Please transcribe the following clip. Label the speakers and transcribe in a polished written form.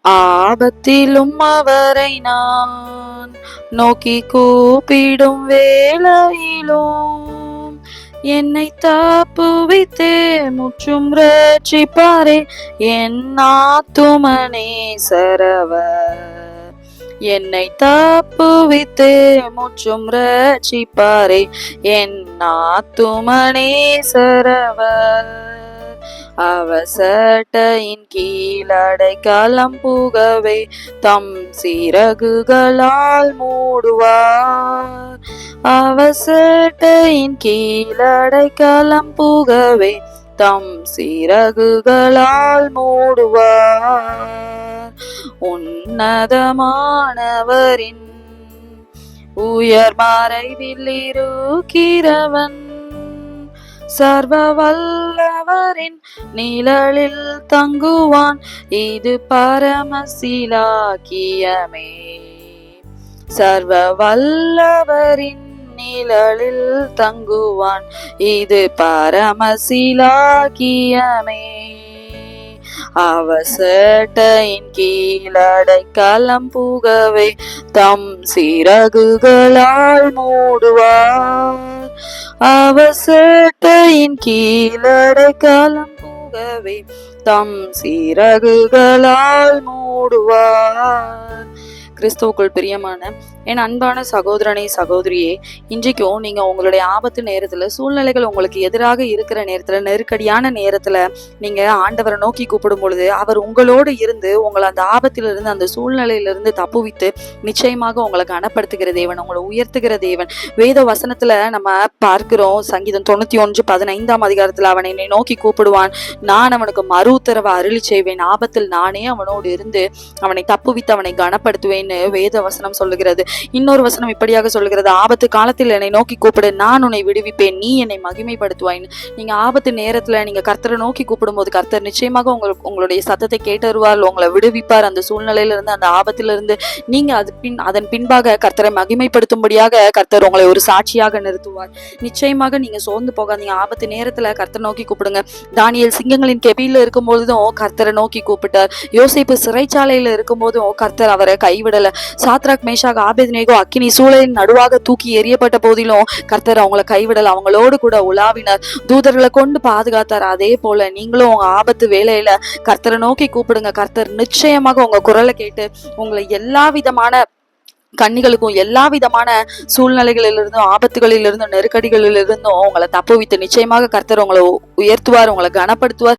Speaker 1: ஆபத்திலும் அவரை நான் நோக்கி கூப்பிடும் வேளையிலும் என்னை தப்புவித்தே முற்றும் ரட்சிப்பாரே என் ஆத்துமனே சரவர். என்னை தப்புவித்தே முற்றும் ரட்சிப்பாரே என் ஆத்துமனே சரவர். அவசட்டையின் கீழடை களம் புகவே தம் சிறகுகளால் மூடுவார். அவசட்டையின் கீழடை களம் புகவே தம் சிறகுகளால் மூடுவார். உன்னதமானவரின் உயர் மறைவில் இருக்கிறவன் சர்வ வல்லவரின் நிழலில் தங்குவான். இது பரமசிலாக்கியமே. சர்வ வல்லவரின் நிழலில் தங்குவான். இது பரமசிலாக்கியமே. அவசட்டையின் கீழடை களம் புகவே தம் சிறகுகளால் மூடுவார். அவசட்டையின் கீழடை களம் புகவே தம் சிறகுகளால் மூடுவார். கிறிஸ்துவுக்குள் பிரியமான என் அன்பான சகோதரனை சகோதரியே, இன்றைக்கும் நீங்க உங்களுடைய ஆபத்து நேரத்துல, சூழ்நிலைகள் உங்களுக்கு எதிராக இருக்கிற நேரத்துல, நெருக்கடியான நேரத்துல நீங்க ஆண்டவரை நோக்கி கூப்பிடும் பொழுது அவர் உங்களோடு இருந்து உங்களை அந்த ஆபத்திலிருந்து, அந்த சூழ்நிலையிலிருந்து தப்புவித்து நிச்சயமாக உங்களை கனப்படுத்துகிற தேவன், உங்களை உயர்த்துகிற தேவன். வேத வசனத்துல நம்ம பார்க்கிறோம். சங்கீதம் 91:15 அவன் என்னை நோக்கி கூப்பிடுவான், நான் அவனுக்கு மறு உத்தரவை அருளி செய்வேன். ஆபத்தில் நானே அவனோடு இருந்து அவனை தப்புவித்து அவனை கனப்படுத்துவேன்னு வேத வசனம் சொல்லுகிறது. இன்னொரு வசனம் இப்படியாக சொல்லுகிறது, ஆபத்து காலத்தில் என்னை நோக்கி கூப்பிடு, நான் உன்னை விடுவிப்பேன், நீ என்னை மகிமைப்படுத்துவாயின்னு. நீங்க ஆபத்து நேரத்துல நீங்க கர்த்தரை நோக்கி கூப்பிடும் போது கர்த்தர் நிச்சயமாக உங்களுடைய சத்தத்தை கேட்டருவார், உங்களை விடுவிப்பார். அந்த சூழ்நிலையில இருந்து, அந்த ஆபத்திலிருந்து நீங்க அதன் பின்பாக கர்த்தரை மகிமைப்படுத்தும்படியாக கர்த்தர் உங்களை ஒரு சாட்சியாக நிறுத்துவார். நிச்சயமாக நீங்க சோர்ந்து போகாதீங்க. ஆபத்து நேரத்துல கர்த்தரை நோக்கி கூப்பிடுங்க. தானியேல் சிங்கங்களின் கெபியில இருக்கும் போதும் கர்த்தரை நோக்கி கூப்பிட்டார். யோசேப்பு சிறைச்சாலையில இருக்கும் போதும் கர்த்தர் அவரை கைவிடல. சாத்ராக், மேஷாக், ஆபேத்நேகோ அக்கினி சூளையின் நடுவாக தூக்கி எறியப்பட்ட போதிலும் கர்த்தர் அவங்கள கைவிடல. அவங்களோடு கூட உலாவினார், தூதர்களை கொண்டு பாதுகாத்தார். அதே போல நீங்களும் உங்க ஆபத்து வேலையில கர்த்தரை நோக்கி கூப்பிடுங்க. கர்த்தர் நிச்சயமாக உங்க குரலை கேட்டு உங்களை எல்லா விதமான கண்ணிகளுக்கும், எல்லா விதமான சூழ்நிலைகளிலிருந்தும், ஆபத்துகளிலிருந்தும், நெருக்கடிகளிலிருந்தும் உங்களை தப்புவித்து நிச்சயமாக கர்த்தர் உங்களை உயர்த்துவார், உங்களை கனப்படுத்துவார்.